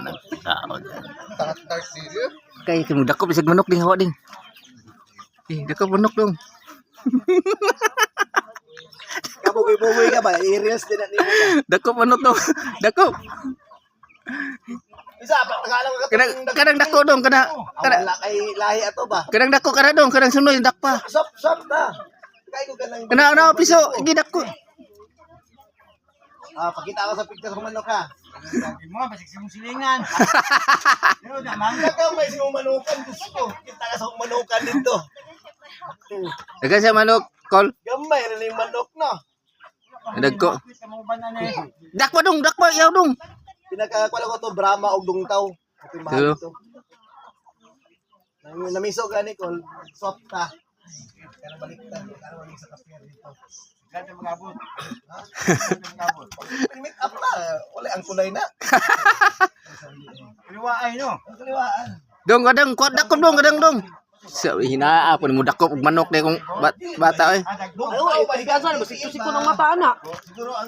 Nagtao dyan. Tatar serious. Kaya kamu dako bisag manok ding hawa ding. Dako manok dong. Kabugoy-bugoy ka ba? Areas din na nimo. Dako manok dong. Dako. Isa pa tagalang ka. Kadang dako dong kada. Wala kay lahi ato ba? Kadang dako kada dong, kadang sunoy dakpa. Sop na. Kay ko kanang. Kana piso gidako. Pakita ko sa picture kung manok ka. Sabi mo, basig simong silingan. Pero damang Ka may simong manukan gusto. Kita ka sa manukan dito. Dagan sa manok, kol. Gamay rin yung manok no. Dagko. mo ba na eh. Dakpa dong, dakpa yaw dong. Pinakakwala ko to Brahma og Dungtaw. Ito yung mahal ito. Namiso gani ko, soft ta. Pero baliktad, pero wala sa kasir dito. Ganda magabot. Make up na, wala ang kulay na. Kaliwaay no. Ang kaliwaan. Dong kadang kuat dako dong kadang dong. Sa hinaa po mo dako og manok de kung bata oy. Dagdag. Ay, pahigasan, basta ito si kunang mata na. Siguro